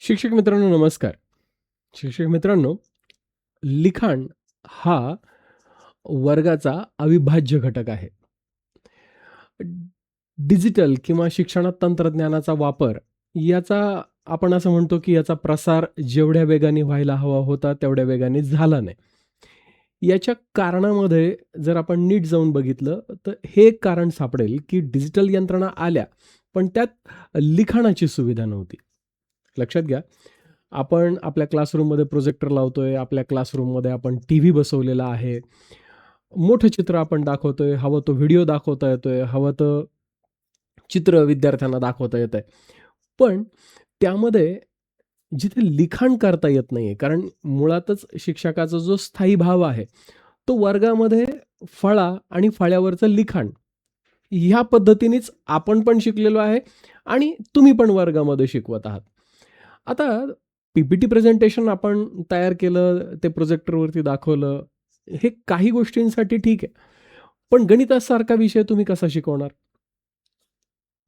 शिक्षक मित्रांनो नमस्कार. शिक्षक मित्रांनो, लिखाण हा वर्गाचा अविभाज्य घटक आहे. डिजिटल किंवा शिक्षणात तंत्रज्ञानाचा वापर याचा आपण असं म्हणतो, की याचा प्रसार जेवढ्या वेगाने व्हायला हवा होता, तेवढ्या वेगाने झाला नाही. याच्या कारणामध्ये जर आपण नीट जाऊन बघितलं, तर हे एक कारण सापडेल, की डिजिटल यंत्रणा आल्या, पण त्यात लिखाणाची सुविधा नव्हती. लक्षात घ्या, आपण आपल्या क्लासरूममध्ये प्रोजेक्टर लावतोय, आपल्या क्लासरूममध्ये आपण टीव्ही बसवलेला आहे. मोठं चित्र आपण दाखवतोय, हवं तो व्हिडिओ दाखवता येतोय, हवं तर चित्र विद्यार्थ्यांना दाखवता येतंय. पण त्यामध्ये जिथे लिखाण करता येत नाहीये, कारण मुळातच शिक्षकाचा जो स्थायी भाव आहे, तो वर्गामध्ये फळा आणि फळ्यावरचं लिखाण ह्या पद्धतीनेच आपण पण शिकलेलो आहे आणि तुम्ही पण वर्गामध्ये शिकवत आहात. आता पी-पी-टी प्रेझेंटेशन आपण तयार केलं, ते प्रोजेक्टरवरती दाखवलं, हे काही गोष्टींसाठी ठीक आहे. पण गणितासारखा विषय तुम्ही कसा शिकवणार?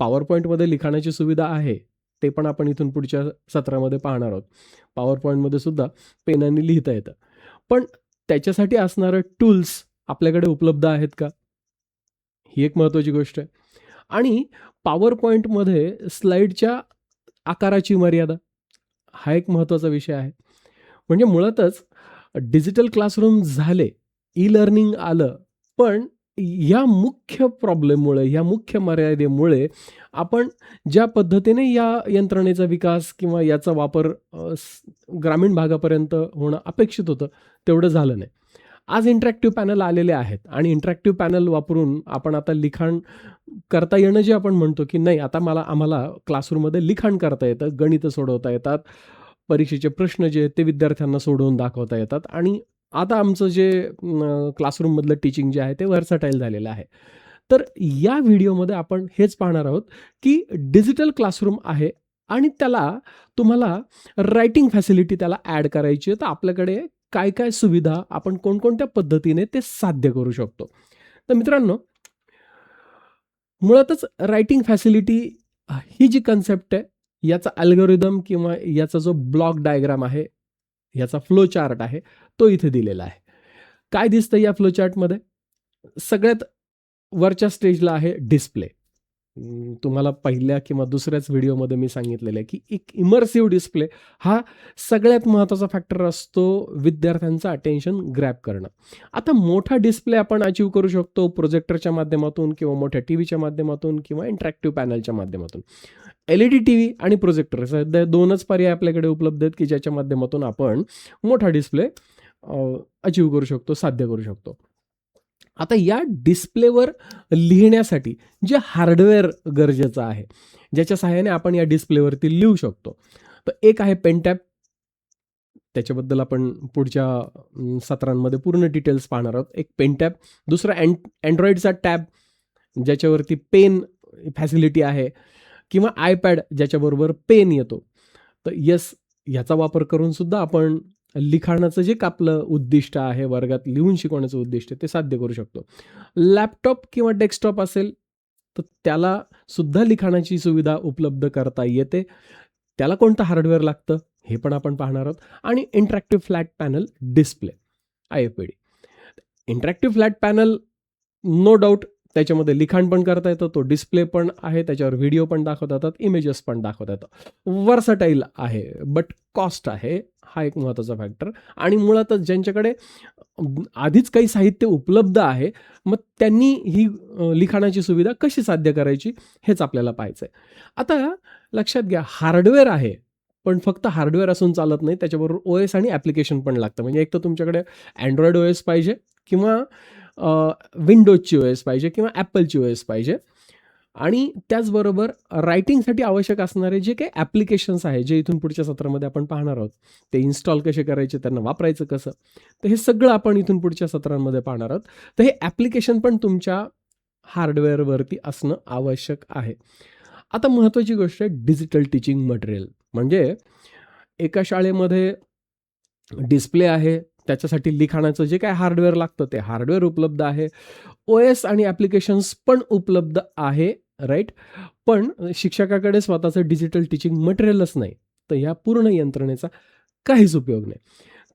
पॉवर पॉइंटमध्ये लिखाणाची सुविधा आहे. ते पण आपण इथून पुढच्या सत्रामध्ये पाहणार आहोत. पॉवर पॉइंटमध्ये सुद्धा पेनाने लिहिता येतं. पण त्याच्यासाठी असणारे टूल्स आपल्याकडे उपलब्ध आहेत का? ही एक महत्त्वाची गोष्ट आहे. आणि पॉवर पॉइंटमध्ये स्लाईडच्या आकाराची मर्यादा, हा एक महत्त्वाचा विषय आहे. म्हणजे मुळातच डिजिटल क्लासरूम झाले, ई-लर्निंग आलं, पण या मुख्य प्रॉब्लेममुळे, या मुख्य मर्यादेमुळे आपण ज्या पद्धतीने या यंत्रणेचा विकास किंवा याचा वापर ग्रामीण भागापर्यंत होणं अपेक्षित होतं, तेवढं झालं नाही. आज इंटरॅक्टिव्ह पॅनल आलेले आहेत आणि इंटरॅक्टिव्ह पॅनल वापरून आपण आता लिखाण करता येणं जे आपण म्हणतो, की नाही आता आम्हाला क्लासरूममध्ये लिखाण करता येतं, गणितं सोडवता येतात, परीक्षेचे प्रश्न जे आहेत ते विद्यार्थ्यांना सोडवून दाखवता येतात आणि आता आमचं जे क्लासरूममधलं टीचिंग जे आहे ते व्हर्सटाईल झालेलं आहे. तर या व्हिडिओमध्ये आपण हेच पाहणार आहोत, की डिजिटल क्लासरूम आहे आणि त्याला तुम्हाला रायटिंग फॅसिलिटी त्याला ॲड करायची आहे. तर आपल्याकडे काय-काय सुविधा आपण कोणकोणत्या पद्धतीने ते साध्य करू शकतो. तर मित्रांनो, मुळातच रायटिंग फॅसिलिटी ही जी कन्सेप्ट आहे, याचा अल्गोरिदम किंवा याचा जो ब्लॉक डायग्राम आहे, याचा फ्लो चार्ट आहे, तो इथे दिलेला आहे. काय दिसतं या फ्लो चार्टमध्ये? सगळ्यात वरच्या स्टेजला आहे डिस्प्ले. तुम्हाला पहिल्या किंवा दुसऱ्याच व्हिडिओमध्ये मी सांगितलेलं आहे, की एक इमर्सिव्ह डिस्प्ले हा सगळ्यात महत्त्वाचा फॅक्टर असतो विद्यार्थ्यांचं अटेन्शन ग्रॅब करणं. आता मोठा डिस्प्ले आपण अचीव्ह करू शकतो प्रोजेक्टरच्या माध्यमातून किंवा मोठ्या टीव्हीच्या माध्यमातून किंवा इंटरॅक्टिव्ह पॅनलच्या माध्यमातून. एल-ई-डी टीव्ही आणि प्रोजेक्टर सध्या 2च पर्याय आपल्याकडे उपलब्ध आहेत, की ज्याच्या माध्यमातून आपण मोठा डिस्प्ले अचीव्ह करू शकतो, साध्य करू शकतो. आता या डिस्प्लेवर लिहिण्यासाठी जे हार्डवेअर गरजेचं आहे, ज्याच्या सहाय्याने आपण या डिस्प्लेवरती लिहू शकतो. तर एक आहे पेन टॅब. त्याच्याबद्दल आपण पुढच्या सत्रांमध्ये पूर्ण डिटेल्स पाहणार आहोत. एक पेन टॅब, दुसरा Androidचा टॅब, ज्याच्यावरती पेन फॅसिलिटी आहे किंवा आयपॅड ज्याच्याबरोबर पेन येतो. तर येस, ह्याचा वापर करून सुद्धा आपण लिखाणाचं जे आपलं उद्दिष्ट आहे, वर्गात लिहून शिकवण्याचं उद्दिष्ट आहे, ते साध्य करू शकतो. लॅपटॉप किंवा डेस्कटॉप असेल, तर त्याला सुद्धा लिखाणाची सुविधा उपलब्ध करता येते. त्याला कोणतं हार्डवेअर लागतं, हे पण आपण पाहणार आहोत. आणि interactive flat panel display, IFPD. Interactive flat panel no doubt त्याच्यामध्ये लिखाण पण करता येतं, तो डिस्प्ले पण आहे, त्याच्यावर व्हिडिओ पण दाखवता येतात, इमेजेस पण दाखवता येतात. व्हर्सटाईल आहे, बट कॉस्ट आहे, हा एक महत्त्वाचा फॅक्टर. आणि मुळातच ज्यांच्याकडे आधीच काही साहित्य उपलब्ध आहे, मग त्यांनी ही लिखाणाची सुविधा कशी साध्य करायची हेच आपल्याला पाहायचं आहे. आता लक्षात घ्या, हार्डवेअर आहे, पण फक्त हार्डवेअर असून चालत नाही, त्याच्याबरोबर OS आणि ॲप्लिकेशन पण लागतं. म्हणजे एक तर तुमच्याकडे Android OS पाहिजे किंवा विंडोजची OS पाहिजे किंवा Appleची OS पाहिजे. आणि त्याचबरोबर रायटिंगसाठी आवश्यक असणारे जे काही ॲप्लिकेशन्स आहे, जे इथून पुढच्या सत्रामध्ये आपण पाहणार आहोत, ते इन्स्टॉल कसे करायचे, त्यांना वापरायचं कसं, तर हे सगळं आपण इथून पुढच्या सत्रांमध्ये पाहणार आहोत. तर हे ॲप्लिकेशन पण तुमच्या हार्डवेअरवरती असणं आवश्यक आहे. आता महत्त्वाची गोष्ट आहे डिजिटल टीचिंग मटेरियल. म्हणजे एका शाळेमध्ये डिस्प्ले आहे, त्याच्यासाठी लिखाणाचं जे काही हार्डवेअर लागतं ते हार्डवेअर उपलब्ध आहे. OS आणि ॲप्लिकेशन्स पण उपलब्ध आहे, राईट. पण शिक्षकाकडे स्वतःचं डिजिटल टीचिंग मटेरियलच नाही. तर ह्या पूर्ण यंत्रणेचा काहीच उपयोग नाही.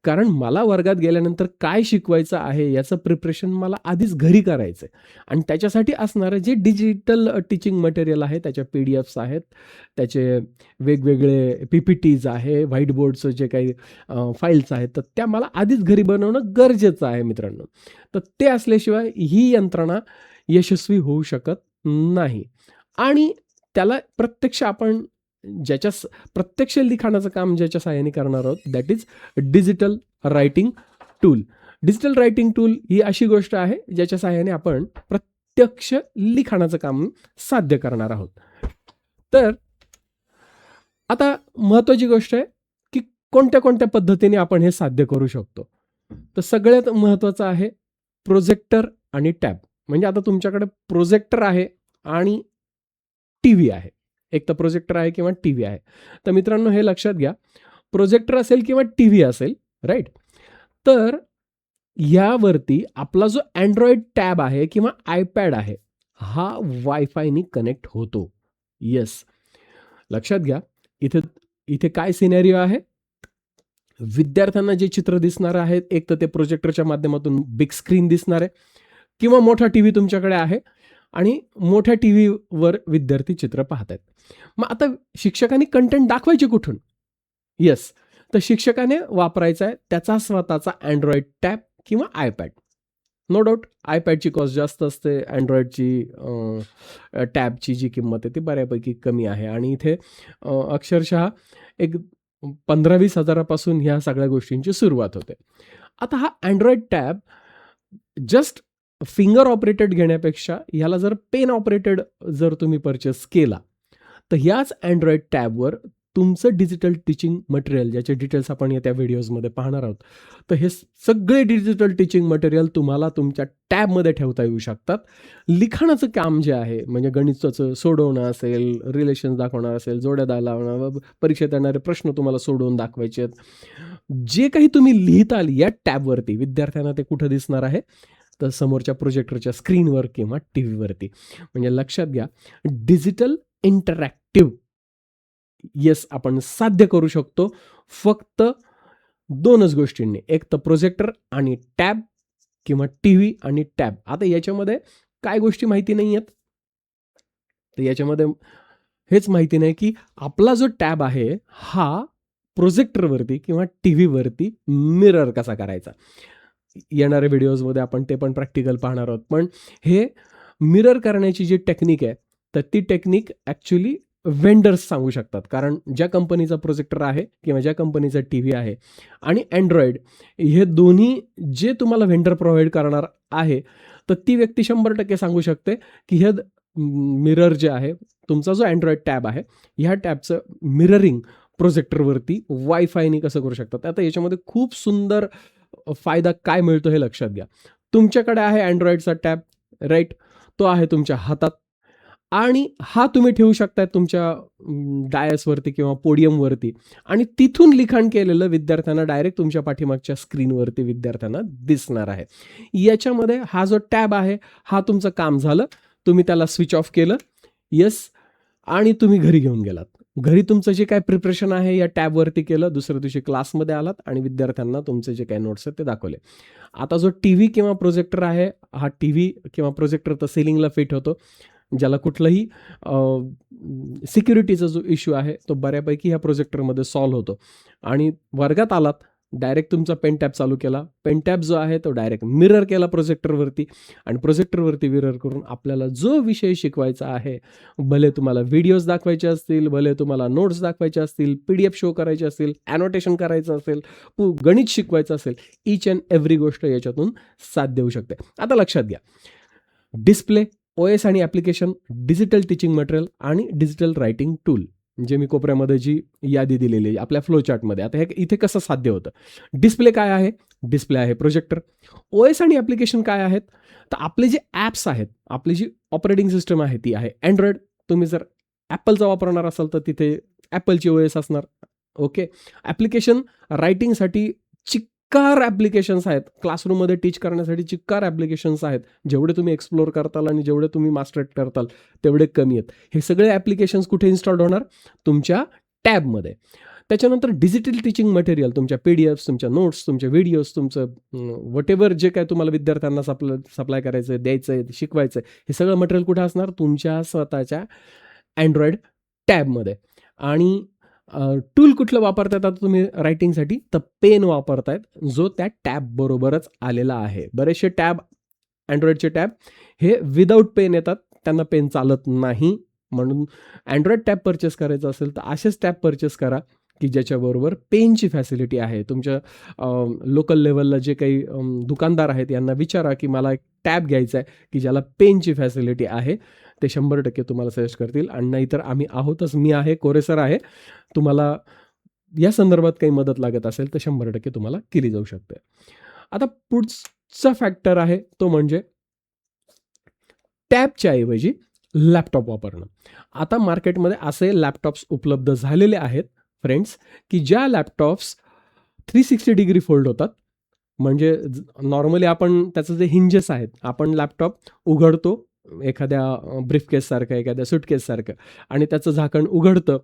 कारण मला वर्गात गेल्यानंतर काय शिकवायचं आहे याचं प्रिपरेशन मला आधीच घरी करायचं आहे आणि त्याच्यासाठी असणारं जे डिजिटल टीचिंग मटेरियल आहे, त्याच्या PDFs आहेत, त्याचे वेगवेगळे PPTs आहे, व्हाईट बोर्डचं जे काही फाईल्स आहेत, तर त्या मला आधीच घरी बनवणं गरजेचं आहे मित्रांनो. तर ते असल्याशिवाय ही यंत्रणा यशस्वी होऊ शकत नाही आणि त्याला आपण प्रत्यक्ष लिखाणाचं काम ज्याच्या सहाय्याने करणार आहोत, that is digital writing tool. Digital writing tool ही अशी गोष्ट आहे ज्याच्या सहाय्याने आपण प्रत्यक्ष लिखाणाचं काम साध्य करणार आहोत. तर आता महत्त्वाची गोष्ट आहे की कोणत्या पद्धतीने आपण हे साध्य करू शकतो. तर सगळ्यात महत्त्वाचं आहे प्रोजेक्टर आणि टॅब. म्हणजे आता तुमच्याकडे प्रोजेक्टर आहे आणि टीव्ही आहे. एक तर प्रोजेक्टर आहे किंवा टीव्ही आहे. तर मित्रांनो हे लक्षात घ्या, प्रोजेक्टर असेल किंवा टीव्ही असेल, राईट? तर यावरती आपला जो Android टॅब आहे किंवा iPad आहे, हा वायफायनी कनेक्ट होतो. येस, लक्षात घ्या. इथे काय सिनेरिओ आहे? विद्यार्थ्यांना जे चित्र दिसणार आहेत, एक तर ते प्रोजेक्टरच्या माध्यमातून बिग स्क्रीन दिसणार आहे किंवा मोठा टीव्ही तुमच्याकडे आहे आणि मोठ्या टीव्हीवर विद्यार्थी चित्र पाहत आहेत. मग आता शिक्षकांनी कंटेंट दाखवायचे कुठून? येस, तर शिक्षकाने वापरायचा आहे त्याचा स्वतःचा Android टॅब किंवा iPad. नो डाऊट iPadची कॉस्ट जास्त असते, Androidची टॅबची जी किंमत आहे ती बऱ्यापैकी कमी आहे आणि इथे अक्षरशः एक 15-20 हजारापासून ह्या सगळ्या गोष्टींची सुरुवात होते. आता हा Android tab just finger operated घेण्यापेक्षा ह्याला जर पेन ऑपरेटेड जर तुम्ही परचेस केला, तर ह्याच Android टॅबवर तुमचं डिजिटल टीचिंग मटेरियल, ज्याचे डिटेल्स आपण येत्या व्हिडिओजमध्ये पाहणार आहोत, तर हे सगळे डिजिटल टीचिंग मटेरियल तुम्हाला तुमच्या टॅबमध्ये ठेवता येऊ शकतात. लिखाणाचं काम जे आहे, म्हणजे गणिताचं सोडवणं असेल, रिलेशन्स दाखवणार असेल, जोड्या लावणं, परीक्षेत येणारे प्रश्न तुम्हाला सोडवून दाखवायचे आहेत, जे काही तुम्ही लिहिताल या टॅबवरती, विद्यार्थ्यांना ते कुठं दिसणार आहे? तर समोरच्या प्रोजेक्टरच्या स्क्रीनवर किंवा टीव्हीवरती. म्हणजे लक्षात घ्या, डिजिटल इंटरॅक्टिव्ह येस आपण साध्य करू शकतो फक्त 2च गोष्टींनी, एक तर प्रोजेक्टर आणि टॅब किंवा टीव्ही आणि टॅब. आता याच्यामध्ये काय गोष्टी माहिती नाही आहेत? तर याच्यामध्ये हेच माहिती नाही की आपला जो टॅब आहे हा प्रोजेक्टरवरती किंवा टीव्हीवरती मिरर कसा करायचा. येणाऱ्या व्हिडिओजमध्ये आपण ते पण प्रॅक्टिकल पाहणार आहोत. पण हे मिरर करण्याची जी टेक्निक आहे, तर ती टेक्निक ॲक्च्युली व्हेंडर्स सांगू शकतात. कारण ज्या कंपनीचा प्रोजेक्टर आहे किंवा ज्या कंपनीचा टीव्ही आहे आणि Android हे दोन्ही जे तुम्हाला व्हेंडर प्रोव्हाइड करणार आहे, तर ती व्यक्ती 100% सांगू शकते की हे मिरर जे आहे, तुमचा जो Android टॅब आहे, ह्या टॅबचं मिररिंग प्रोजेक्टरवरती वायफायनी कसं करू शकतात. आता याच्यामध्ये खूप सुंदर फायदा काय मिळतो हे लक्षात घ्या. तुमच्याकडे आहे Androidचा टॅब, राईट? तो आहे तुमच्या हातात आणि हा तुम्ही ठेवू शकता तुमच्या डायसवरती किंवा पोडियमवरती आणि तिथून लिखाण केलेलं विद्यार्थ्यांना डायरेक्ट तुमच्या पाठीमागच्या स्क्रीनवरती विद्यार्थ्यांना दिसणार आहे. याच्यामध्ये हा जो टॅब आहे, हा तुमचं काम झालं. तुम्ही त्याला स्विच ऑफ केलं, येस, आणि तुम्ही घरी घेऊन गेलात. घरी तुमचं जे काय प्रिपरेशन आहे या टॅबवरती केलं, दुसऱ्या दिवशी क्लासमध्ये आलात आणि विद्यार्थ्यांना तुमचे जे काही नोट्स आहेत ते दाखवले. आता जो टीव्ही किंवा प्रोजेक्टर आहे, हा टीव्ही किंवा प्रोजेक्टर तर सिलिंगला फिट होतो, ज्याला कुठलंही सिक्युरिटीचा जो इश्यू आहे तो बऱ्यापैकी ह्या प्रोजेक्टरमध्ये सॉल्व्ह होतो. आणि वर्गात आलात, डायरेक्ट तुमचा पेन टॅब चालू केला, पेन टॅब जो आहे तो डायरेक्ट मिरर केला प्रोजेक्टरवरती आणि प्रोजेक्टरवरती मिरर करून आपल्याला जो विषय शिकवायचा आहे, भले तुम्हाला व्हिडिओज दाखवायचे असतील, भले तुम्हाला नोट्स दाखवायचे असतील, PDF शो करायचे असतील, ॲनोटेशन करायचं असेल, गणित शिकवायचं असेल, ईच अँड एव्हरी गोष्ट याच्यातून साध्य होऊ शकते. आता लक्षात घ्या, डिस्प्ले, OS आणि ॲप्लिकेशन, डिजिटल टीचिंग मटेरियल आणि डिजिटल रायटिंग टूल, जे मी कोपऱ्यामध्ये जी यादी दिलेली आहे आपल्या फ्लो चार्टमध्ये. आता हे इथे कसं साध्य होतं? डिस्प्ले काय आहे? डिस्प्ले आहे प्रोजेक्टर. OS आणि ॲप्लिकेशन काय आहेत? तर आपले जे ॲप्स आहेत, आपली जी ऑपरेटिंग सिस्टम आहे ती आहे Android. तुम्ही जर ॲपलचा वापरणार असाल तर तिथे ॲपलची OS असणार. ओके. ॲप्लिकेशन रायटिंगसाठी चिक्कार ॲप्लिकेशन्स आहेत, क्लासरूममध्ये टीच करण्यासाठी चिक्कार ॲप्लिकेशन्स आहेत. जेवढे तुम्ही एक्सप्लोर करताल आणि जेवढे तुम्ही मास्टरेट करताल तेवढे कमी आहेत. हे सगळे ॲप्लिकेशन्स कुठे इन्स्टॉल होणार? तुमच्या टॅबमध्ये. त्याच्यानंतर डिजिटल टीचिंग मटेरियल, तुमच्या PDF, तुमच्या नोट्स, तुमच्या व्हिडिओज, तुमचं व्हॉटेव्हर जे काय तुम्हाला विद्यार्थ्यांना सप्लाय करायचं आहे, द्यायचं आहे, शिकवायचं आहे, हे सगळं मटेरियल कुठे असणार? तुमच्या स्वतःच्या Android टॅबमध्ये. आणि टूल कुठलं वापरतायत आता तुम्ही रायटिंगसाठी? तर पेन वापरतायत, जो त्या टॅबबरोबरच आलेला आहे. बरेचसे टॅब, Androidचे टॅब हे विदाऊट पेन येतात, त्यांना पेन चालत नाही. म्हणून Android टॅब परचेस करायचं असेल तर असेच टॅब परचेस करा की ज्याच्याबरोबर पेनची फॅसिलिटी आहे. तुमच्या लोकल लेवलला जे काही दुकानदार आहेत यांना विचारा की मला एक टॅब घ्यायचा आहे की ज्याला पेनची फॅसिलिटी आहे. ते 100% तुम्हाला सजेस्ट करतील. आणि नाहीतर आम्ही आहोतच, मी आहे, कोरे सर आहे. तुम्हाला या संदर्भात काही मदत लागत असेल तर 100% तुम्हाला केली जाऊ शकते. आता पुढचा फॅक्टर आहे तो म्हणजे टॅबच्या ऐवजी लॅपटॉप वापरणं. आता मार्केटमध्ये असे लॅपटॉप्स उपलब्ध झालेले आहेत फ्रेंड्स, की ज्या लॅपटॉप्स 360 डिग्री फोल्ड होतात. म्हणजे नॉर्मली आपण त्याचं जे हिंजेस आहेत, आपण लॅपटॉप उघडतो एखाद्या ब्रीफकेससारखं, एखाद्या सुटकेससारखं, आणि त्याचं झाकण उघडतं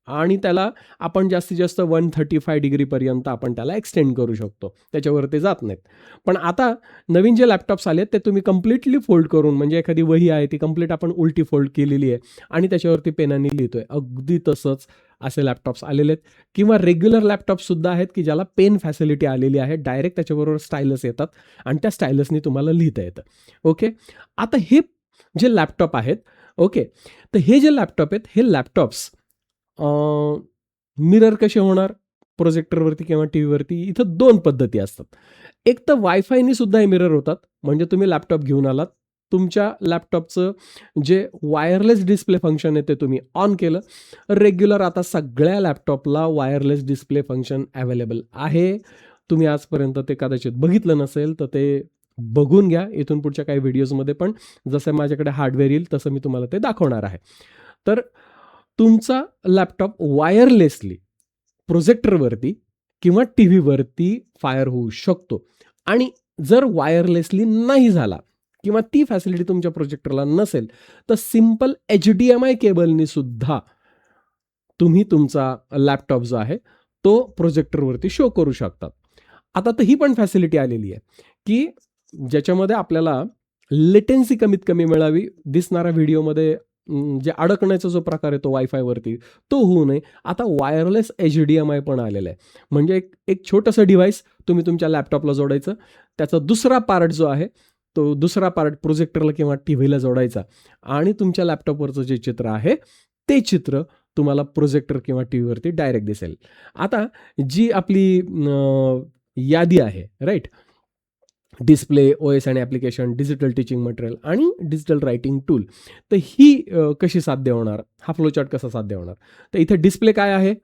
आणि त्याला आपण जास्तीत जास्त 135 डिग्रीपर्यंत आपण त्याला एक्सटेंड करू शकतो, त्याच्यावर ते जात नाहीत. पण आता नवीन जे लॅपटॉप्स आलेत ते तुम्ही कम्प्लिटली फोल्ड करून, म्हणजे एखादी वही आहे ती कम्प्लीट आपण उलटी फोल्ड केलेली आहे आणि त्याच्यावरती पेनाने लिहितोय, अगदी तसंच असे लॅपटॉप्स आलेले आहेत. किंवा रेग्युलर लॅपटॉपसुद्धा आहेत की ज्याला पेन फॅसिलिटी आलेली आहे, डायरेक्ट त्याच्याबरोबर स्टायलस येतात आणि त्या स्टायलसनी तुम्हाला लिहिता येतं. ओके, आता हे जे लॅपटॉप आहेत, ओके, तर हे जे लॅपटॉप आहेत, हे लॅपटॉप्स मिरर कसे होणार प्रोजेक्टरवरती किंवा टी व्हीवरती? इथं 2 पद्धती असतात. एक तर वायफायनी सुद्धा हे मिरर होतात. म्हणजे तुम्ही लॅपटॉप घेऊन आलात, तुमच्या लॅपटॉपचं जे वायरलेस डिस्प्ले फंक्शन आहे ते तुम्ही ऑन केलं. रेग्युलर आता सगळ्या लॅपटॉपला वायरलेस डिस्प्ले फंक्शन अवेलेबल आहे. तुम्ही आजपर्यंत ते कदाचित बघितलं नसेल तर ते बघून घ्या इथून पुढच्या काही व्हिडिओजमध्ये. पण जसं माझ्याकडे हार्डवेअर येईल तसं मी तुम्हाला ते दाखवणार आहे. तर तुमचा लॅपटॉप वायरलेसली प्रोजेक्टरवरती किंवा टी व्हीवरती फायर होऊ शकतो. आणि जर वायरलेसली नाही झाला किंवा ती फॅसिलिटी तुमच्या प्रोजेक्टरला नसेल तर सिम्पल HDMI केबलनी सुद्धा तुम्ही तुमचा लॅपटॉप जो आहे तो प्रोजेक्टरवरती शो करू शकतात. आता तर ही पण फॅसिलिटी आलेली आहे की ज्याच्यामध्ये आपल्याला लेटेन्सी कमीत कमी मिळावी, दिसणारा व्हिडिओमध्ये जे अडकण्याचा जो प्रकार आहे तो वायफायवरती तो होऊ नये. आता वायरलेस HDMI पण आलेलं आहे. म्हणजे एक छोटंसं डिव्हाइस तुम्ही तुमच्या लॅपटॉपला जोडायचं, त्याचा दुसरा पार्ट जो आहे तो दुसरा पार्ट प्रोजेक्टरला किंवा टी व्हीला जोडायचा आणि तुमच्या लॅपटॉपवरचं जे चित्र आहे ते चित्र तुम्हाला प्रोजेक्टर किंवा टी व्हीवरती डायरेक्ट दिसेल. आता जी आपली यादी आहे, राईट, डिस्प्ले, OS आणि ॲप्लिकेशन, डिजिटल टीचिंग मटेरियल आणि डिजिटल रायटिंग टूल, तर ही कशी साध्य होणार? हा फ्लोचार्ट कसा साध्य होणार? तर इथे डिस्प्ले काय आहे,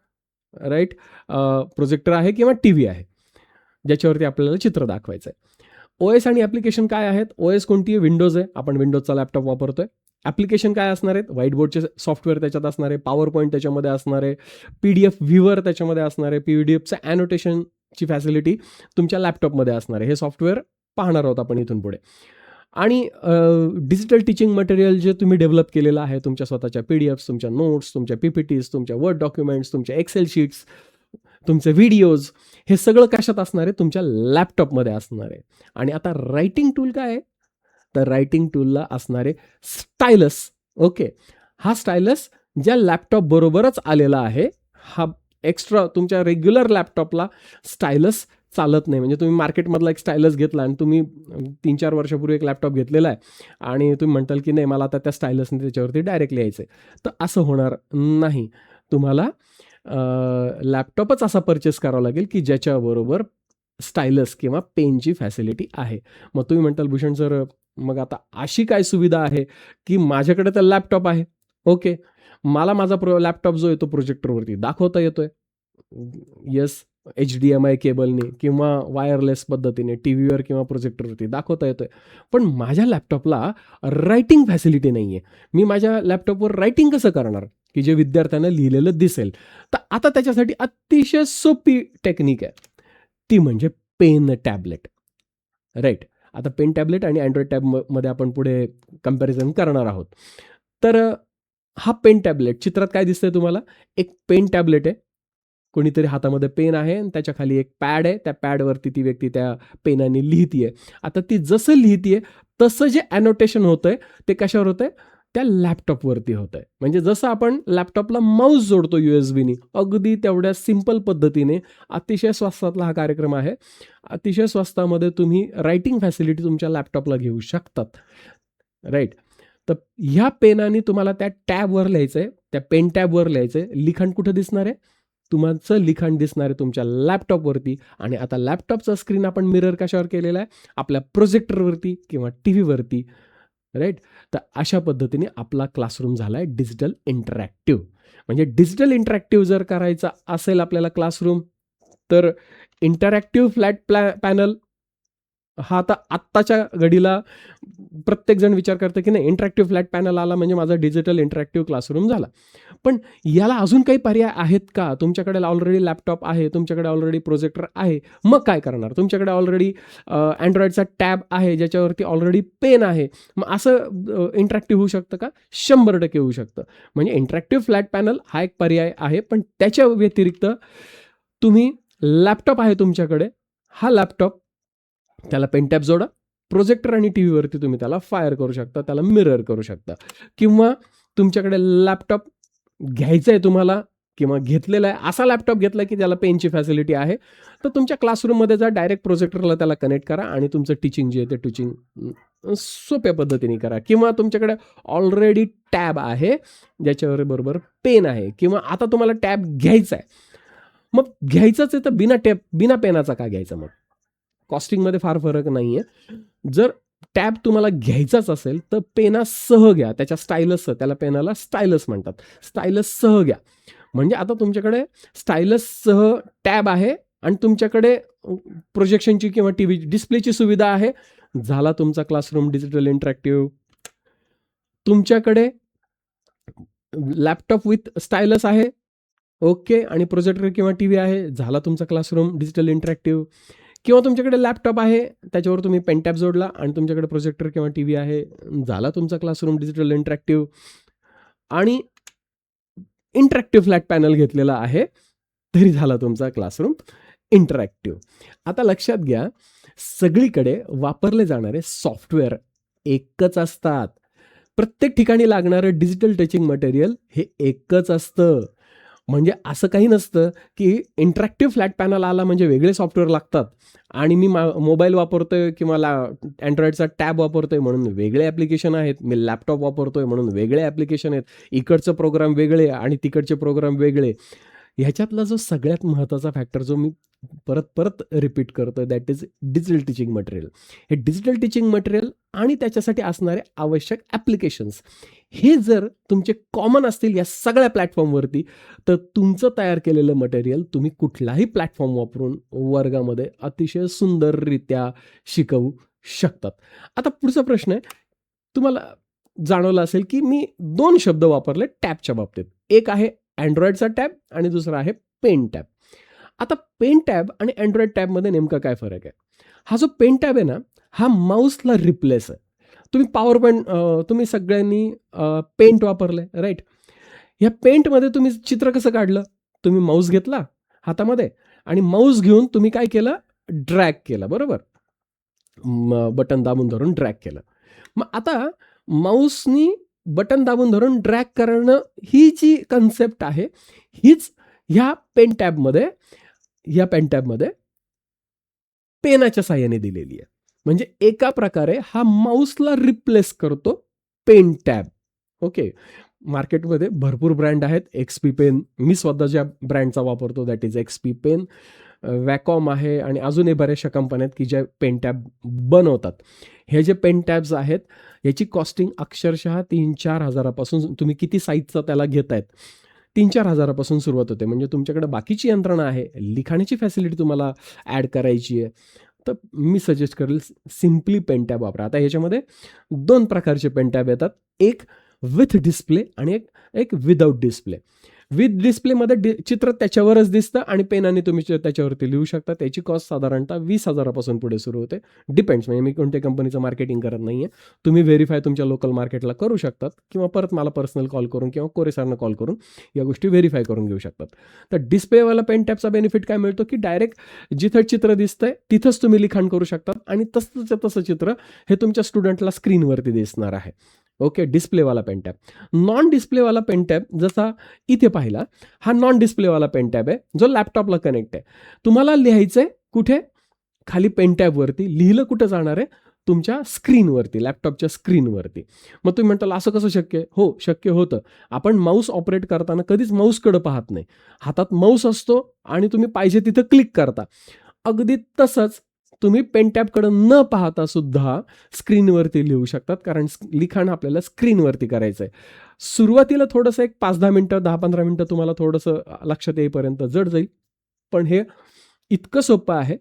राईट, प्रोजेक्टर आहे किंवा टी व्ही आहे ज्याच्यावरती आपल्याला चित्र दाखवायचं आहे. OS आणि ॲप्लिकेशन काय आहेत? OS कोणती आहे? विंडोज आहे, आपण विंडोजचा लॅपटॉप वापरतोय. ॲप्लिकेशन काय असणार आहेत? व्हाईट बोर्डचे सॉफ्टवेअर त्याच्यात असणार आहे, पॉवर पॉईंट त्याच्यामध्ये असणार आहे, PDF व्ह्यूवर त्याच्यामध्ये असणार आहे, PDFचं ॲनोटेशनची फॅसिलिटी तुमच्या लॅपटॉपमध्ये असणार आहे. हे सॉफ्टवेअर पाहणार आहोत आपण इथून पुढे. आणि डिजिटल टीचिंग मटेरियल जे तुम्ही डेव्हलप केलेलं आहे, तुमच्या स्वतःच्या PDFs, तुमच्या नोट्स, तुमच्या PPTs, तुमच्या वर्ड डॉक्युमेंट्स, तुमच्या एक्सेल शीट्स, तुमचे व्हिडिओज, हे सगळं कशात असणार आहे? तुमच्या लॅपटॉपमध्ये असणार आहे. आणि आता रायटिंग टूल काय आहे? तर रायटिंग टूलला असणारे स्टायलस. ओके, हा स्टायलस ज्या लॅपटॉप बरोबरच आलेला आहे. हा एक्स्ट्रा तुमच्या रेग्युलर लॅपटॉपला स्टायलस चालत नाही. म्हणजे तुम्ही मार्केटमधला एक स्टायलस घेतला आणि तुम्ही 3-4 वर्षापूर्वी एक लॅपटॉप घेतलेला आहे आणि तुम्ही म्हणताल की नाही मला आता त्या स्टायलसने त्याच्यावरती डायरेक्ट लिहायचं आहे, तर असं होणार नाही. तुम्हाला लॅपटॉपच असा परचेस करावा लागेल की ज्याच्याबरोबर स्टायलस किंवा पेनची फॅसिलिटी आहे. मग तुम्ही म्हणताल भूषण सर, मग आता अशी काय सुविधा आहे की माझ्याकडे तर लॅपटॉप आहे, ओके, मला माझा लॅपटॉप जो आहे तो प्रोजेक्टरवरती दाखवता येतोय, येस, HDMI केबलने किंवा वायरलेस पद्धतीने टी व्हीवर किंवा प्रोजेक्टरवरती दाखवता येतोय, पण माझ्या लॅपटॉपला रायटिंग फॅसिलिटी नाही आहे. मी माझ्या लॅपटॉपवर रायटिंग कसं करणार की जे विद्यार्थ्यांना लिहिलेलं दिसेल? तर आता त्याच्यासाठी अतिशय सोपी टेक्निक आहे, ती म्हणजे पेन टॅबलेट, राईट. आता पेन टॅबलेट आणि अँड्रॉइड टॅबमध्ये आपण पुढे कंपॅरिझन करणार आहोत. तर हा पेन टॅबलेट चित्रात काय दिसतंय तुम्हाला? एक पेन टॅबलेट आहे. कोणीतरी हातामध्ये पेन आहे आणि त्याच्या खाली एक पॅड आहे, त्या पॅडवरती ती व्यक्ती त्या पेनाने लिहितीये. आता ती जसं लिहितीये तसं जे ॲनोटेशन होतंय ते कशावर होतंय? त्या लॅपटॉपवरती होतंय. म्हणजे जसं आपण लॅपटॉपला माऊस जोडतो USB नी, अगदी तेवढ्या सिंपल पद्धतीने अतिशय स्वस्तातला हा कार्यक्रम आहे. अतिशय स्वस्तामध्ये तुम्ही रायटिंग फॅसिलिटी तुमच्या लॅपटॉपला घेऊ शकतात. राईट. तर ह्या पेनाने तुम्हाला त्या टॅबवर लिहायचंय, त्या पेन टॅबवर लिहायचंय. लिखाण कुठं दिसणार आहे? तुमचं लिखाण दिसणार आहे तुमच्या लॅपटॉपवरती. आणि आता लॅपटॉपचा स्क्रीन आपण मिरर कशावर केलेला आहे? आपल्या प्रोजेक्टरवरती किंवा टीव्हीवरती. राईट. तर अशा पद्धतीने आपला क्लासरूम झाला आहे डिजिटल इंटरॅक्टिव्ह. म्हणजे डिजिटल इंटरॅक्टिव्ह जर करायचा असेल आपल्याला क्लासरूम, तर इंटरॅक्टिव्ह फ्लॅट पॅनल हा आता आत्ताच्या घडीला प्रत्येकजण विचार करतं की नाही, इंटरॅक्टिव्ह फ्लॅट पॅनल आला म्हणजे माझा डिजिटल इंटरॅक्टिव्ह क्लासरूम झाला. पण याला अजून काही पर्याय आहेत का? तुमच्याकडे ऑलरेडी लॅपटॉप आहे, तुमच्याकडे ऑलरेडी प्रोजेक्टर आहे, मग काय करणार? तुमच्याकडे ऑलरेडी अँड्रॉइडचा टॅब आहे ज्याच्यावरती ऑलरेडी पेन आहे, मग असं इंटरॅक्टिव्ह होऊ शकतं का? 100% होऊ शकतं. म्हणजे इंटरॅक्टिव्ह फ्लॅट पॅनल हा एक पर्याय आहे. पण त्याच्या व्यतिरिक्त तुम्ही लॅपटॉप आहे तुमच्याकडे, हा लॅपटॉप त्याला पेन टॅब जोडा, प्रोजेक्टर आणि टीव्हीवरती तुम्ही त्याला फायर करू शकता, त्याला मिरर करू शकता. किंवा तुमच्याकडे लॅपटॉप घ्यायचा आहे तुम्हाला किंवा घेतलेला आहे, असा लॅपटॉप घेतला की त्याला पेनची फॅसिलिटी आहे, तर तुमच्या क्लासरूममध्ये जा, डायरेक्ट प्रोजेक्टरला त्याला कनेक्ट करा आणि तुमचं टीचिंग जे आहे ते टीचिंग सोप्या पद्धतीने करा. किंवा तुमच्याकडे ऑलरेडी टॅब आहे ज्याच्यावर बरोबर पेन आहे, किंवा आता तुम्हाला टॅब घ्यायचा आहे, मग घ्यायचंच आहे तर बिना पेनाचा का घ्यायचा? मग कॉस्टिंगमध्ये फार फरक नाही आहे. जर टॅब तुम्हाला घ्यायचाच असेल तर पेनासह घ्या, त्याच्या स्टायलससह. त्याला पेनाला स्टायलस म्हणतात. स्टायलससह घ्या. म्हणजे आता तुमच्याकडे स्टायलससह टॅब आहे आणि तुमच्याकडे प्रोजेक्शनची किंवा टीव्ही डिस्प्लेची सुविधा आहे. झाला तुमचा क्लासरूम डिजिटल इंटरॅक्टिव्ह. तुमच्याकडे लॅपटॉप विथ स्टायलस आहे, ओके, आणि प्रोजेक्टर किंवा टीव्ही आहे, झाला तुमचा क्लासरूम डिजिटल इंटरॅक्टिव्ह. किंवा तुमच्याकडे लॅपटॉप आहे, त्याच्यावर तुम्ही पेन टॅब जोडला आणि तुमच्याकडे प्रोजेक्टर किंवा टीव्ही आहे, झाला तुमचा क्लासरूम डिजिटल इंटरॅक्टिव्ह. आणि इंटरॅक्टिव्ह फ्लॅट पॅनल घेतलेला आहे तरी झाला तुमचा क्लासरूम इंटरॅक्टिव्ह. आता लक्षात घ्या, सगळीकडे वापरले जाणारे सॉफ्टवेअर एकच असतात. प्रत्येक ठिकाणी लागणारं डिजिटल टचिंग मटेरियल हे एकच असतं. म्हणजे असं काही नसतं की इंटरॅक्टिव्ह फ्लॅट पॅनल आला म्हणजे वेगळे सॉफ्टवेअर लागतात आणि मी मोबाईल वापरतोय किंवा अँड्रॉइडचा टॅब वापरतोय म्हणून वेगळे ॲप्लिकेशन आहेत, मी लॅपटॉप वापरतोय म्हणून वेगळे ॲप्लिकेशन आहेत, इकडचं प्रोग्राम वेगळे आणि तिकडचे प्रोग्राम वेगळे. ह्याच्यातला जो सगळ्यात महत्त्वाचा फॅक्टर जो मी परत परत रिपीट करतोय, that is digital teaching material. हे डिजिटल टीचिंग मटेरियल आणि त्याच्यासाठी असणारे आवश्यक ॲप्लिकेशन्स हे जर तुमचे कॉमन असतील या सगळ्या प्लॅटफॉर्मवरती, तर तुमचं तयार केलेलं मटेरियल तुम्ही कुठलाही प्लॅटफॉर्म वापरून वर्गामध्ये अतिशय सुंदररित्या शिकवू शकतात. आता पुढचा प्रश्न आहे, तुम्हाला जाणवलं असेल की मी 2 शब्द वापरले टॅबच्या बाबतीत. एक आहे अँड्रॉइडचा टॅब आणि दुसरा आहे पेन टॅब. आता पेन टॅब आणि अँड्रॉइड टॅबमध्ये नेमका काय फरक आहे? हा जो पेन टॅब आहे ना, हा माऊसला रिप्लेस आहे. तुम्ही पॉवर पॉईंट तुम्ही सगळ्यांनी पेंट वापरलंय, राईट? ह्या पेंटमध्ये तुम्ही चित्र कसं काढलं? तुम्ही माऊस घेतला हातामध्ये आणि माऊस घेऊन तुम्ही काय केलं? ड्रॅग केलं, बरोबर? बटन दाबून धरून ड्रॅग केलं. मग आता माऊसनी बटन दाबून धरून ड्रॅग करणं ही जी कन्सेप्ट आहे, हीच ह्या पेन टॅबमध्ये पेनाच्या साहाय्याने दिलेली आहे. म्हणजे एका प्रकारे हा माऊसला रिप्लेस करतो पेन टॅब. ओके. मार्केटमध्ये भरपूर ब्रँड आहेत. XP पेन, मी स्वतः ज्या ब्रँडचा वापरतो दॅट इज XP पेन. वॅकॉम आहे आणि अजूनही बऱ्याचशा कंपन्या आहेत की ज्या पेन टॅब बनवतात. हे जे पेन टॅब्स आहेत याची कॉस्टिंग अक्षरशः 3-4 हजारापासून, तुम्ही किती साईजचा त्याला घेतायत, 3-4 हजारापासून सुरुवात होते. म्हणजे तुमच्याकडे बाकीची यंत्रणा आहे, लिखाणाची फॅसिलिटी तुम्हाला ॲड करायची आहे, तर मी सजेस्ट करेल सिम्पली पेन टॅब वापरा. आता ह्याच्यामध्ये 2 प्रकारचे पेन टॅब येतात, एक विथ डिस्प्ले आणि एक विदाऊट डिस्प्ले. विथ डिस्प्लेमध्ये चित्र त्याच्यावरच दिसतं आणि पेनाने तुम्ही त्याच्यावरती लिहू शकता. त्याची कॉस्ट साधारणतः 20,000 पासून पुढे सुरू होते. डिपेंड्स, म्हणजे मी कोणत्या कंपनीचं मार्केटिंग करत नाहीये. तुम्ही व्हेरीफाय तुमच्या लोकल मार्केटला करू शकतात किंवा परत मला पर्सनल कॉल करून किंवा कोरे सरना कॉल करून या गोष्टी व्हेरीफाय करून घेऊ शकतात. तर डिस्प्लेवाला पेन टॅबचा बेनिफिट काय मिळतो, की डायरेक्ट जिथं चित्र दिसतंय तिथंच तुम्ही लिखाण करू शकतात आणि तसं चित्र हे तुमच्या स्टुडंटला स्क्रीनवरती दिसणार आहे. ओके, डिस्प्लेवाला पेन टॅब. नॉन डिस्प्लेवाला पेन टॅब जसा इथे पाहिला, हा नॉन डिस्प्लेवाला पेन टॅब आहे जो लॅपटॉपला कनेक्ट आहे. तुम्हाला लिहायचंय कुठे? खाली पेन टॅबवरती. लिहिलं कुठं जाणार आहे? तुमच्या स्क्रीनवरती, लॅपटॉपच्या स्क्रीनवरती. मग तुम्ही म्हणताल असं कसं शक्य आहे? हो, शक्य होतं. आपण माऊस ऑपरेट करताना कधीच माऊसकडे पाहत नाही. हातात माऊस असतो आणि तुम्ही पाहिजे तिथं क्लिक करता. अगदी तसंच तुम्ही पेन टॅबकडे न पाहता सुद्धा स्क्रीनवरती लिहू शकतात, कारण लिखाण आपल्याला स्क्रीनवरती करायचं आहे. सुरुवातीला थोडंसं एक 5-10 मिनिटं, 10-15 मिनिटं तुम्हाला थोडंसं लक्षात येईपर्यंत जड जाईल, पण हे इतकं सोपं आहे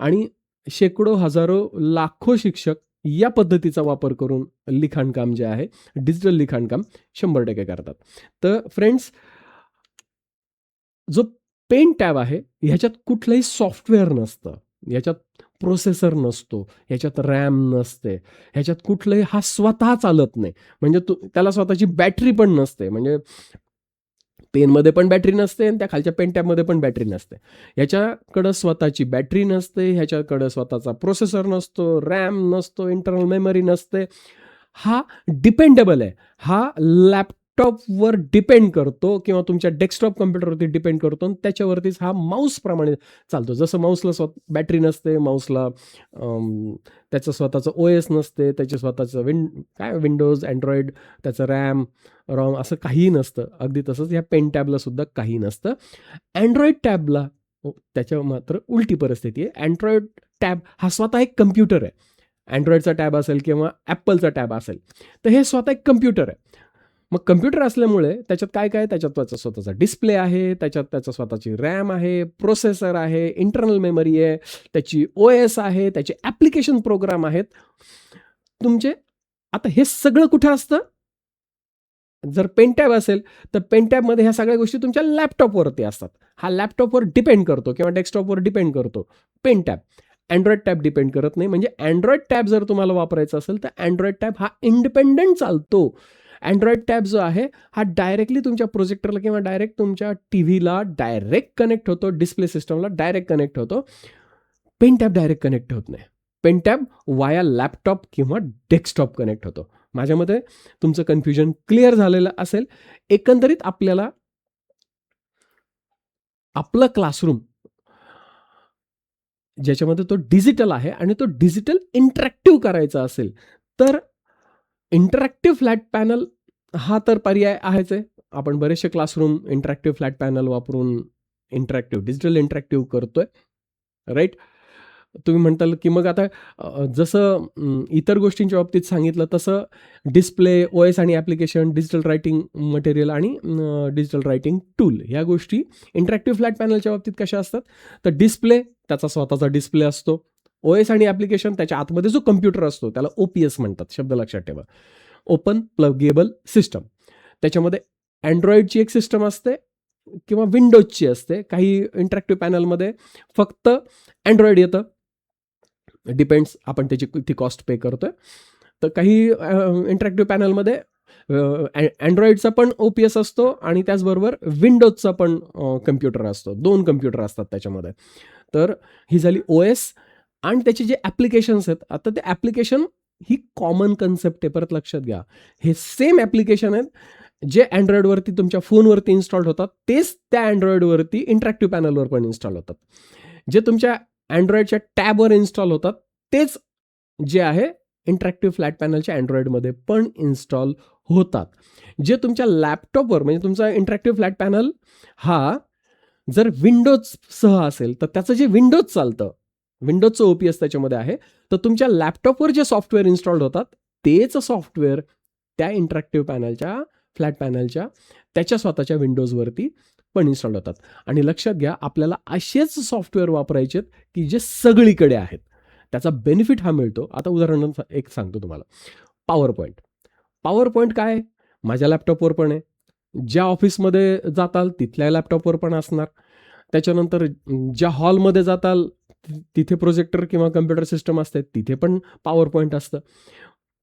आणि शेकडो, हजारो, लाखो शिक्षक या पद्धतीचा वापर करून लिखाणकाम जे आहे, डिजिटल लिखाणकाम 100% करतात. तर फ्रेंड्स, जो पेन टॅब आहे ह्याच्यात कुठलंही सॉफ्टवेअर नसतं, ह्याच्यात प्रोसेसर नसतो, ह्याच्यात रॅम नसते, ह्याच्यात कुठलंही, हा स्वतः चालत नाही. म्हणजे त्याला स्वतःची बॅटरी पण नसते. म्हणजे पेनमध्ये पण बॅटरी नसते आणि त्या खालच्या पेन टॅबमध्ये पण बॅटरी नसते. ह्याच्याकडं स्वतःची बॅटरी नसते, ह्याच्याकडं स्वतःचा प्रोसेसर नसतो, रॅम नसतो, इंटरनल मेमरी नसते. हा डिपेंडेबल आहे. हा लॅपटॉपवर डिपेंड करतो किंवा तुमच्या डेस्कटॉप कॉम्प्युटरवरती डिपेंड करतो आणि त्याच्यावरतीच हा माऊसप्रमाणे चालतो. जसं माऊसला बॅटरी नसते, माऊसला त्याचं स्वतःचं OS नसते, त्याचे स्वतःचं विंडोज, अँड्रॉइड, त्याचं रॅम, रॉम असं काहीही नसतं. अगदी तसंच ह्या पेन टॅबला सुद्धा काही नसतं. अँड्रॉइड टॅबला त्याच्या मात्र उलटी परिस्थिती आहे. अँड्रॉइड टॅब हा स्वतः एक कम्प्युटर आहे. अँड्रॉइडचा टॅब असेल किंवा ॲपलचा टॅब असेल, तर हे स्वतः एक कम्प्युटर आहे. मग कम्प्युटर असल्यामुळे त्याच्यात काय काय, त्याच्यात त्याचा स्वतःचा डिस्प्ले आहे, त्याच्यात त्याचं स्वतःची रॅम आहे, प्रोसेसर आहे, इंटरनल मेमरी आहे, त्याची OS आहे, त्याचे ॲप्लिकेशन प्रोग्राम आहेत तुमचे. आता हे सगळं कुठं असतं? जर पेन टॅब असेल तर पेन टॅबमध्ये ह्या सगळ्या गोष्टी तुमच्या लॅपटॉपवरती असतात. हा लॅपटॉपवर डिपेंड करतो किंवा डेस्कटॉपवर डिपेंड करतो pen tab. Android tab depend करत नाही. म्हणजे अँड्रॉइड टॅब जर तुम्हाला वापरायचा असेल तर अँड्रॉइड टॅब हा इंडिपेंडंट चालतो. अँड्रॉइड टॅब जो आहे हा डायरेक्टली तुमच्या प्रोजेक्टरला किंवा डायरेक्ट तुमच्या टीव्हीला डायरेक्ट कनेक्ट होतो, डिस्प्ले सिस्टमला डायरेक्ट कनेक्ट होतो. पेन टॅब डायरेक्ट कनेक्ट होत नाही. पेन टॅब वाया लॅपटॉप किंवा डेस्कटॉप कनेक्ट होतो. माझ्या मते तुमचं कन्फ्युजन क्लिअर झालेलं असेल. एकंदरीत आपल्याला आपलं क्लासरूम ज्याच्यामध्ये तो डिजिटल आहे आणि तो डिजिटल इंटरॅक्टिव्ह करायचा असेल तर इंटरॅक्टिव्ह फ्लॅट पॅनल हा तर पर्याय आहेच आहे. आपण बरेचसे क्लासरूम इंटरॅक्टिव्ह फ्लॅट पॅनल वापरून डिजिटल इंटरॅक्टिव्ह करतोय, राईट? तुम्ही म्हणताल की मग आता जसं इतर गोष्टींच्या बाबतीत सांगितलं तसं डिस्प्ले, OS आणि ॲप्लिकेशन, डिजिटल रायटिंग मटेरियल आणि डिजिटल रायटिंग टूल ह्या गोष्टी इंटरॅक्टिव्ह फ्लॅट पॅनलच्या बाबतीत कशा असतात? तर डिस्प्ले, त्याचा स्वतःचा डिस्प्ले असतो. OS आणि ॲप्लिकेशन, त्याच्या आतमध्ये जो कम्प्युटर असतो त्याला OPS म्हणतात, शब्द लक्षात ठेवा. Open pluggable system. त्याच्यामध्ये अँड्रॉइडची एक सिस्टम असते किंवा विंडोजची असते. काही इंटरॅक्टिव्ह पॅनलमध्ये फक्त अँड्रॉइड येतं. डिपेंड्स, आपण त्याची किती कॉस्ट पे करतोय. तर काही इंटरॅक्टिव्ह पॅनलमध्ये अँड्रॉइडचा पण OPS असतो आणि त्याचबरोबर विंडोजचा पण कम्प्युटर असतो. 2 कम्प्युटर असतात त्याच्यामध्ये. तर ही झाली OS आणि त्याचे जे ॲप्लिकेशन्स आहेत. आता ते ॲप्लिकेशन ही कॉमन कन्सेप्ट आहे, परत लक्षात घ्या. हे सेम ॲप्लिकेशन आहेत जे अँड्रॉइडवरती तुमच्या फोनवरती इन्स्टॉल होतात, तेच त्या अँड्रॉइडवरती इंटरॅक्टिव्ह पॅनलवर पण इन्स्टॉल होतात. जे तुमच्या अँड्रॉइडच्या टॅबवर इन्स्टॉल होतात तेच जे आहे इंटरॅक्टिव्ह फ्लॅट पॅनलच्या अँड्रॉइडमध्ये पण इन्स्टॉल होतात. जे तुमच्या लॅपटॉपवर, म्हणजे तुमचा इंटरॅक्टिव्ह फ्लॅट पॅनल हा जर विंडोजसह असेल तर त्याचं जे विंडोज चालतं, विंडोजचं OPS त्याच्यामध्ये आहे, तर तुमच्या लॅपटॉपवर जे सॉफ्टवेअर इन्स्टॉल्ड होतात तेच सॉफ्टवेअर त्या इंटरॅक्टिव्ह पॅनलच्या, फ्लॅट पॅनलच्या, त्याच्या स्वतःच्या विंडोजवरती पण इन्स्टॉल होतात. आणि लक्षात घ्या, आपल्याला असेच सॉफ्टवेअर वापरायचे आहेत की जे सगळीकडे आहेत. त्याचा बेनिफिट हा मिळतो. आता उदाहरण एक सांगतो तुम्हाला. पॉवर पॉईंट काय? माझ्या लॅपटॉपवर पण आहे, ज्या ऑफिसमध्ये जाताल तिथल्या लॅपटॉपवर पण असणार. त्याच्यानंतर ज्या हॉलमध्ये जाताल तिथे प्रोजेक्टर किंवा कम्प्युटर सिस्टम असते, तिथे पण पॉवर पॉईंट असतं.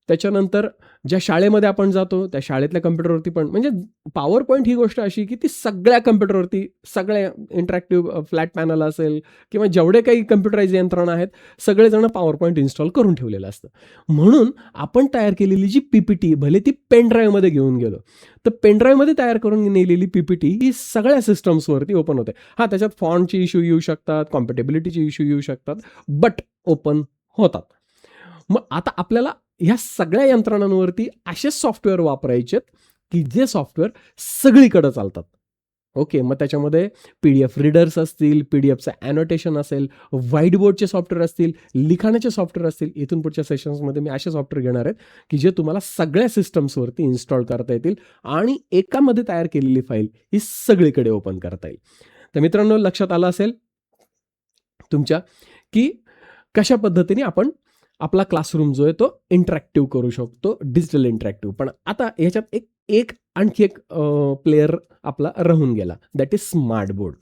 त्याच्यानंतर ज्या शाळेमध्ये आपण जातो त्या शाळेतल्या कम्प्युटरवरती पण, म्हणजे पॉवर पॉईंट ही गोष्ट अशी की ती सगळ्या कम्प्युटरवरती, सगळ्या इंटरॅक्टिव्ह फ्लॅट पॅनल असेल किंवा जेवढे काही कम्प्युटराइज यंत्रणा आहेत सगळेजण पॉवर पॉईंट इन्स्टॉल करून ठेवलेलं असतं. म्हणून आपण तयार केलेली जी PPT, भले ती पेन ड्राईव्हमध्ये घेऊन गेलो तर पेन ड्राईव्हमध्ये तयार करून नेलेली PPT ही सगळ्या सिस्टम्सवरती ओपन होते. हां, त्याच्यात फॉन्टचे इश्यू येऊ शकतात, कॉम्पॅटेबिलिटीचे इश्यू येऊ शकतात, बट ओपन होतात. मग आता आपल्याला ह्या सगळ्या यंत्रणांवरती असेच सॉफ्टवेअर वापरायचे की जे सॉफ्टवेअर सगळीकडे चालतात. ओके, मग त्याच्यामध्ये PDF रीडर्स असतील, PDFचं ॲनोटेशन असेल, व्हाईट बोर्डचे सॉफ्टवेअर असतील, लिखाणाचे सॉफ्टवेअर असतील. इथून पुढच्या सेशन्समध्ये मी असे सॉफ्टवेअर घेणार आहेत की जे तुम्हाला सगळ्या सिस्टम्सवरती इन्स्टॉल करता येतील आणि एकामध्ये तयार केलेली फाईल ही सगळीकडे ओपन करता येईल. तर मित्रांनो, लक्षात आलं असेल तुमच्या की कशा पद्धतीने आपण आपला क्लासरूम जो आहे तो इंटरॅक्टिव्ह करू शकतो, डिजिटल इंटरॅक्टिव्ह. पण आता ह्याच्यात आणखी एक प्लेयर आपला राहून गेला, that is smart board.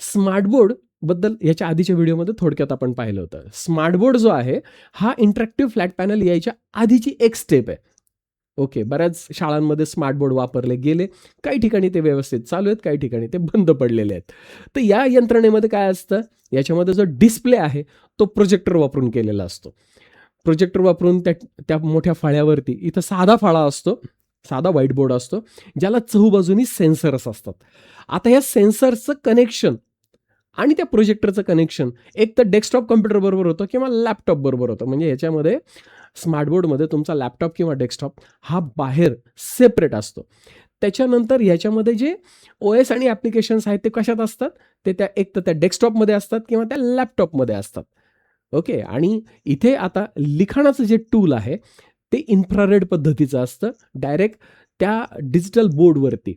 Smart board बद्दल याच्या आधीच्या व्हिडिओमध्ये थोडक्यात आपण पाहिलं होतं. स्मार्ट बोर्ड जो आहे हा इंटरॅक्टिव्ह फ्लॅट पॅनल यायच्या आधीची एक स्टेप आहे. ओके, बऱ्याच शाळांमध्ये स्मार्ट बोर्ड वापरले गेले, काही ठिकाणी ते व्यवस्थित चालू आहेत, काही ठिकाणी ते बंद पडलेले आहेत. तर या यंत्रणेमध्ये काय असतं, याच्यामध्ये जो डिस्प्ले आहे तो प्रोजेक्टर वापरून केलेला असतो. प्रोजेक्टर वापरून त्या मोठ्या फळ्यावरती, इथं साधा फळा असतो, साधा व्हाईट बोर्ड असतो, ज्याला चहूबाजूनी सेन्सर्स असतात. आता या सेन्सर्सचं कनेक्शन आणि त्या प्रोजेक्टरचं कनेक्शन एक तर डेस्कटॉप कम्प्युटर बरोबर होतं किंवा लॅपटॉप बरोबर होतं. म्हणजे ह्याच्यामध्ये स्मार्ट बोर्डमध्ये तुमचा लॅपटॉप किंवा डेस्कटॉप हा बाहेर सेपरेट असतो. त्याच्यानंतर ह्याच्यामध्ये जे OS आणि ॲप्लिकेशन्स आहेत ते कशात असतात, ते एक तर त्या डेस्कटॉपमध्ये असतात किंवा त्या लॅपटॉपमध्ये असतात. ओके, आणि इथे आता लिखाणाचं जे टूल आहे ते इन्फ्रारेड पद्धतीचं असतं. डायरेक्ट त्या डिजिटल बोर्डवरती,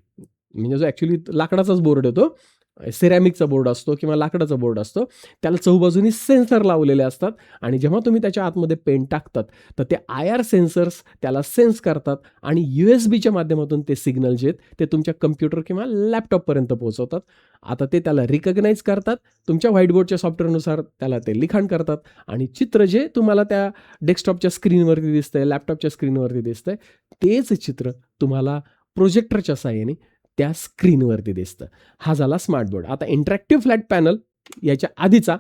म्हणजे जो ॲक्च्युली लाकडाचाच बोर्ड येतो, सिरॅमिकचा बोर्ड असतो किंवा लाकडाचा बोर्ड असतो, त्याला चहूबाजूनी सेन्सर लावलेले असतात आणि जेव्हा तुम्ही त्याच्या आतमध्ये पेन टाकतात तर ते IR सेन्सर्स त्याला सेन्स करतात आणि USB माध्यमातून ते सिग्नल जे आहेत ते तुमच्या कम्प्युटर किंवा लॅपटॉपपर्यंत पोहोचवतात. आता ते त्याला रिकग्नाइज करतात, तुमच्या व्हाईट बोर्डच्या सॉफ्टवेअरनुसार त्याला ते लिखाण करतात आणि चित्र जे तुम्हाला त्या डेस्कटॉपच्या स्क्रीनवरती दिसतंय, लॅपटॉपच्या स्क्रीनवरती दिसतंय, तेच चित्र तुम्हाला प्रोजेक्टरच्या साहाय्याने त्या स्क्रीनवरती दिसतं. हा झाला स्मार्ट बोर्ड. आता इंटरॅक्टिव्ह फ्लॅट पॅनल याच्या आधीचा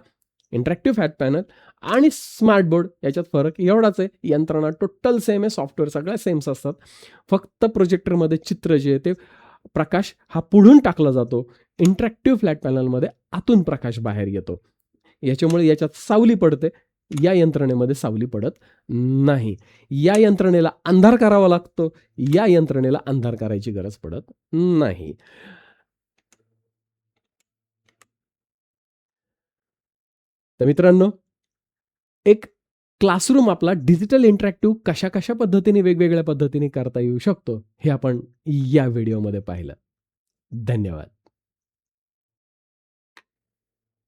इंटरॅक्टिव्ह फ्लॅट पॅनल आणि स्मार्ट बोर्ड याच्यात फरक एवढाच आहे. यंत्रणा टोटल सेम आहे, सॉफ्टवेअर सगळ्या सेम्स असतात. फक्त प्रोजेक्टरमध्ये चित्र जे आहे ते प्रकाश हा पुढून टाकला जातो, इंटरॅक्टिव्ह फ्लॅट पॅनलमध्ये आतून प्रकाश बाहेर येतो. याच्यामुळे याच्यात सावली पडते, या यंत्रणेमध्ये सावली पडत नाही. या यंत्रणेला अंधार करावा लागतो, या यंत्रणेला अंधार करायची गरज पडत नाही. तर मित्रांनो, एक क्लासरूम आपला डिजिटल इंटरॅक्टिव्ह कशा पद्धतीने वेगवेगळ्या पद्धतीने करता येऊ शकतो हे आपण या व्हिडिओमध्ये पाहिलं. धन्यवाद.